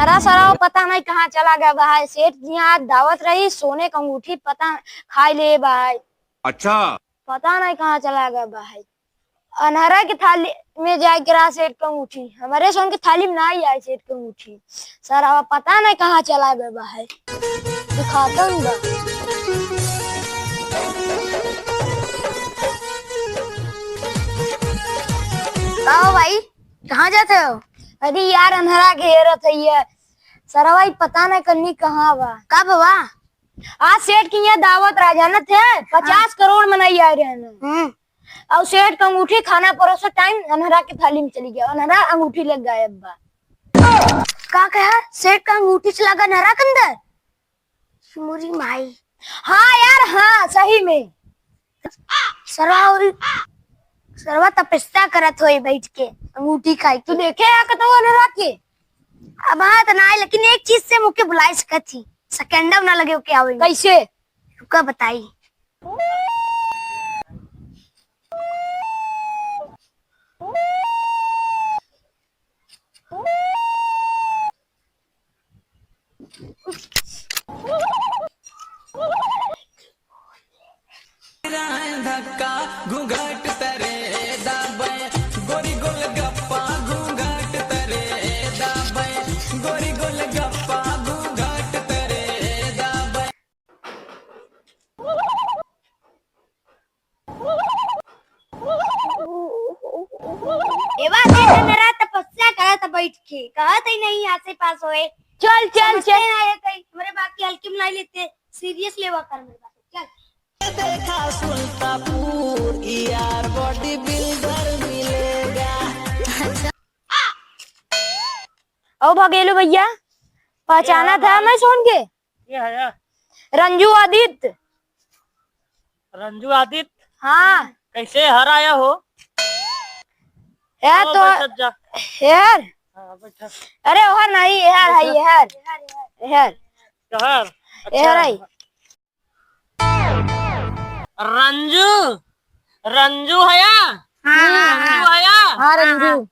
अनहरा सराव पता नहीं कहाँ चला गया भाई। सेठ जी यहाँ दावत रही, सोने का अंगूठी पता खाई ले भाई। अच्छा, पता नहीं कहाँ चला गया भाई। अनहरा की थाली में जाए गिरा सेठ का अंगूठी, हमारे सोन की थाली में नहीं आई सेठ की अंगूठी। सर अब पता नहीं कहाँ चला गया भाई, दिखाता हूँ बा। कहो भाई कहाँ जाते हो? अरे यार अनहरा घेरत है ये। सर भाई पता नहीं करनी कहाँ बा। कब बा? आज सेठ की यहाँ दावत रहा जानत है, 50 करोड़ मनाई आ रहे हैं। और सेठ का अंगूठी खाना परोसा टाइम अनहरा की थाली में चली गया, अनहरा अंगूठी लग गया। अब्बा का कहा? सेठ का अंगूठी चला गया अनहरा के अंदर। मुरी माई। हाँ यार हाँ सही में। सरवा तपस्या करत होई बैठ के अंगूठी खाई। तू देखे या कतो अनहरा के? अब हाँ तो ना, लेकिन एक चीज से मुके बुलाई सकत थी, सेकंड ना लगे क्या आवे। कैसे? रुका बताई। धक्का घूंघट तरे दाबे गोरी गोल गप्पा घूंघट तरे दाबे गोरी गोल गप्पा घूंघट तरे दाबे। एवा देख मेरा तपस्या करा था बैठ के, कहत ही नहीं आसे पास होए। चल चल चल आए कहीं मेरे बात की हल्की में नहीं लेते, सीरियस लेवा कर मेरे बात। चल देखा सुल्तापुर यार बॉडी बिल्डर मिलेगा। ओ भगेलू भैया पहचाना था मैं सुन के? ये है रंजू आदित्य। रंजू आदित्य। हाँ कैसे हर आया हो? यार तो यार बैठा। अरे ओहर नहीं यार है यार यार यार यार है रंजू। रंजू है या? रंजू है या? हाँ रंजू।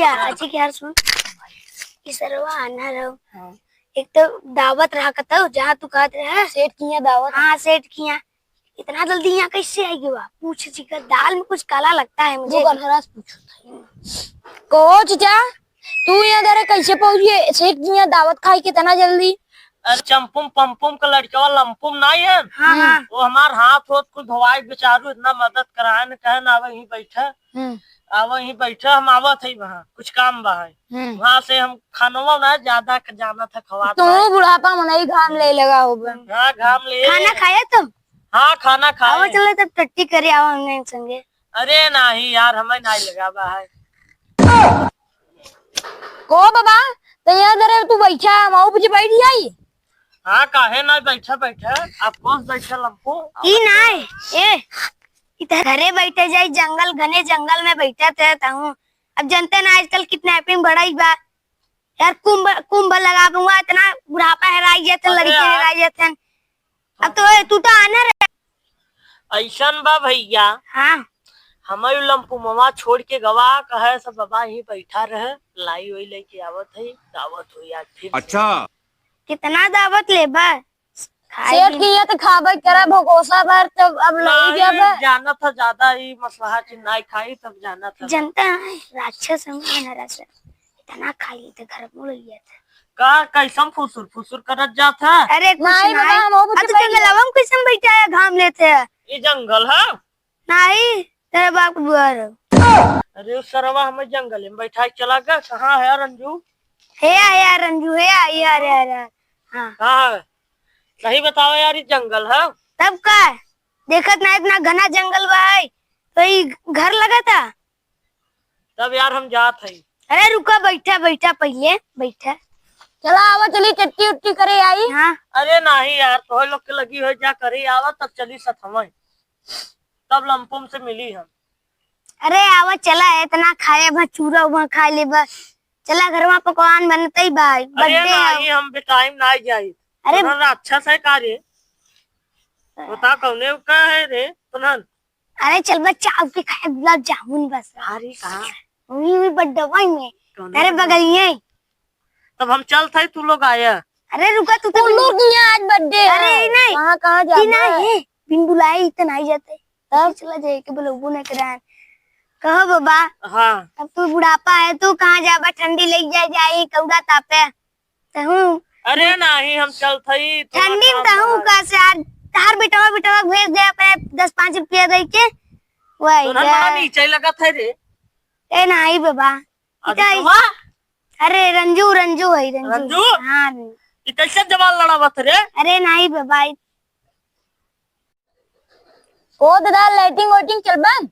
अच्छी यार सुन, इस सरवा आना रहो। एक तो दावत रहा कतो जहाँ तू कहते है सेठ की यहाँ दावत। हाँ सेठ की यहाँ। इतना जल्दी यहाँ कैसे आएगी? वह पूछ चिका दाल में कुछ काला लगता है मुझे। को चीचा तू यहाँ दरे कैसे पहुंची सेठ की यहाँ दावत खाई कितना जल्दी? अरे चंपुम पंपुम का लड़का लंपुम नहीं है? हाँ। वो हमार हाथ होत कुछ धोवाई बेचारू इतना मदद कराए न कहे ना वही बैठा वहीं बैठा हम आवत है वहाँ कुछ काम बा है। वहाँ से हम खानवा ना ज्यादा जाना था खवा। तो बुढ़ापा में नहीं घाम ले लगा होगा। हाँ घाम ले। खाना खाया तुम? हाँ खाना खाए। चलो तब टट्टी करे आओ संगे। अरे नहीं यार हमें नहीं लगा बा है। को बाबा तो यहाँ दरे तू बैठा माऊ पीछे बैठ जाई। हाँ काहे ना बैठा बैठा आप कौन बैठा लंपू? ई नहीं ए इधर घरे बैठे जाई जंगल घने जंगल में बैठा थे ताऊ। अब जनते ना आजकल किडनैपिंग बढ़ाई बा यार। कुंभ लगा दूंगा इतना बुढ़ापा हराई जाते लड़के हराई जाते। अब तो तू तो आना रहे ऐसन बा भैया। हाँ हमारे लंपू मामा छोड़ के गवा कहे सब बाबा ही बैठा रहे लाई वही लेके आवत है दावत हुई आज फिर। अच्छा कितना दावत ले बा? सेठ की ये तो खाबे करा भगोसा बार तब अब नहीं जाबे। जाना था ज्यादा ही मसला चिन्नाई खाई तब जाना था। जनता है राक्षस है राक्षस इतना खाई तो घर में रही था का कैसम फुसुर फुसुर करत जात है। अरे नहीं बाबा हम वो जंगलवा में कैसे बैठा है घाम लेते हैं। ये जंगल है नहीं तेरे बाप बुआर। अरे उस सरवा हमें जंगल में बैठा चला गया। कहाँ है रंजू? है यार रंजू है यार यार हाँ कहाँ है सही बताओ यार। ये जंगल है तब का देखत ना इतना घना जंगल बा है तो ये घर लगा था तब यार हम जात है। अरे रुका बैठा बैठा पहले बैठा। चला आवा चली चट्टी उट्टी करे आई। हाँ अरे नहीं यार तो लोग के लगी हो जा करे आवा तब चली सत हमें तब लंपुम से मिली हम। अरे आवा चला इतना खाए बा चूरा वहाँ खा ले बस। चला घर में पकवान बनते ही भाई अरे नहीं हम बेटाइम ना जाई। अरे अच्छा से कार्य बता कौने का है रे तुनन? अरे चल बच्चा आपके खाए गुलाब जामुन बस। अरे कहाँ? वही बड्डा में तेरे बगल में। तब हम चल थे तू लोग आया। अरे रुका तू तो लोग आज बर्थडे अरे नहीं कहाँ जाना है बिन बुलाए इतना नहीं जाते तब चला जाए के बोलो ने करान कहो बाबा। हाँ अब तू बुढ़ापा है तू कहाँ जाबा ठंडी लग जाए कौड़ा तापे तहूँ अरे नहीं हम चल थे ठंडी में तहूँ का से आज तार बेटवा भेज दे अपने 10-5 रुपया दे के वही बड़ा नीचे लगा था रे। ए नहीं बाबा अरे रंजू है रंजू? हाँ ये कैसे जवान लड़ावत रे? अरे नहीं बाबा ओ दादा लाइटिंग चल बन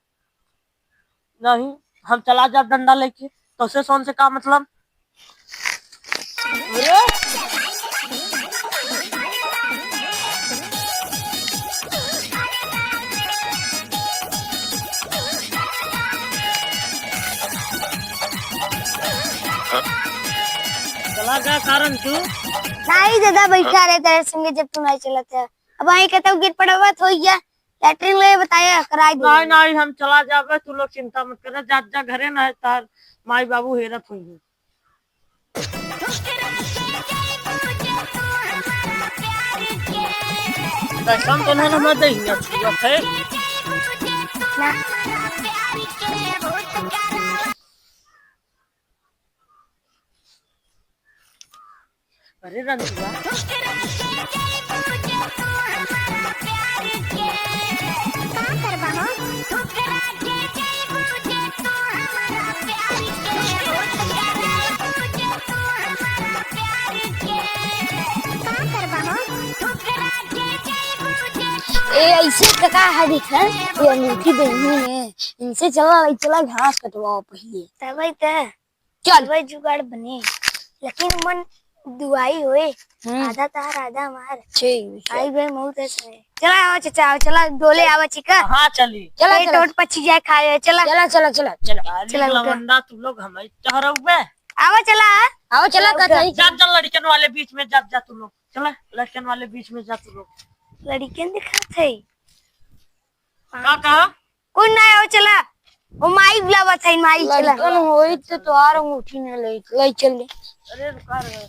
नहीं हम चला जा डंडा लेके तो से सोन से का मतलब। अरे चला गया कारण तू नहीं दादा बैठा रहे तेरे संगे जब तुम नहीं चला था अब वहीं कहता हूँ गिर पड़ा हुआ तो गया लैट्रिन ले बताया कराई दे नहीं हम चला जाबे तू लोग चिंता मत कर जा घरे ना है तार माई बाबू हेरत हुई पैसा तो नहीं हमें देंगे ना अरे रंजुआ ऐसे कका है दिखा ये अंगूठी बहनी है इनसे चला घास कटवाओ पहले तब चल भाई जुगाड़ बने लेकिन मन दुआई होए आधा तार आधा मार आई भाई बहुत ऐसे चला आओ चाचा चला डोले आवा चिका हाँ चली चला टोट पची जाए खाए चला लवंडा तू लोग हमें चहरउबे आवा चला जा लड़कन वाले बीच में जा तू लोग चला लड़कन वाले बीच में जा तू लोग लड़कियन दिखा थे का कहा कोई ना आओ चला वो माई बुलावा था माई चला होई तो आर अंगूठी न ले चल अरे रुका रे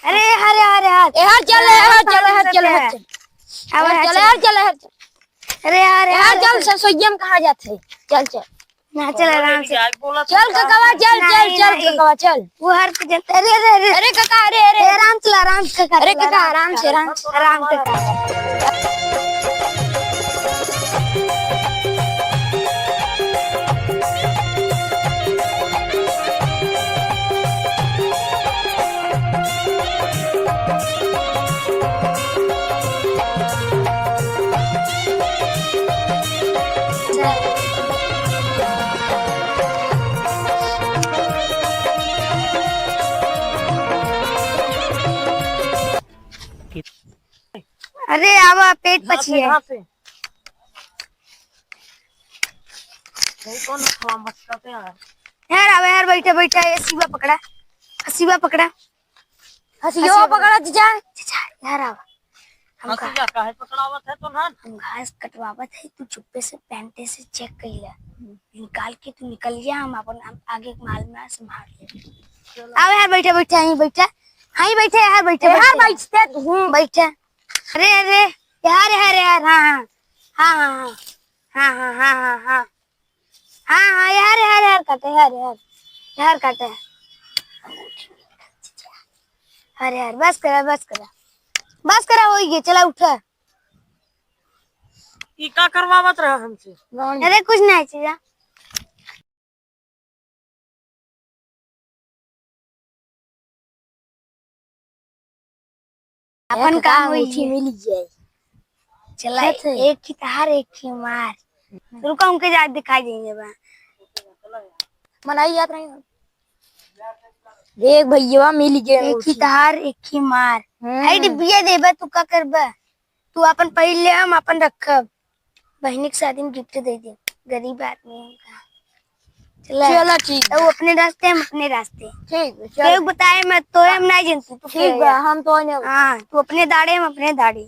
अरे हरे चल अरे यार चल ससोयम कहाँ जाते चल ना चल आराम से चल ककावा चल ककावा चल वो हर अरे कका अरे आराम से कका अरे कका आराम से अरे आवा पेट पची है यार बैठा ये सीवा पकड़ा हसीवा पकड़ा चाचा यार आवा हम घास कटवावत है तू चुप्पे से पैंटे से चेक कइला निकाल के तू निकल गया हम अपन आगे माल में संभाल ले आओ यार बैठा यहीं बैठते तू बैठा अरे यार हाँ यार काटे अरे यार बस करा हो गया चला उठा ये का करवावत रहा हमसे अरे कुछ नहीं चीजा अपन काम हुई मिल जाए चला एक की तार एक की मार रुका उनके जात दिखाई देंगे मनाई याद नहीं देख भैया मिल गया एक की तार एक की मार आई डिब्बिया देबा तू का करबा तू अपन पहले हम अपन रखब बहनी के शादी में गिफ्ट दे दे गरीब आदमी हम चला ठीक है वो अपने रास्ते हम अपने रास्ते ठीक है बताए मैं तो हम नहीं जानती ठीक है हम तो हाँ तू अपने दाढ़े हम अपने दाढ़ी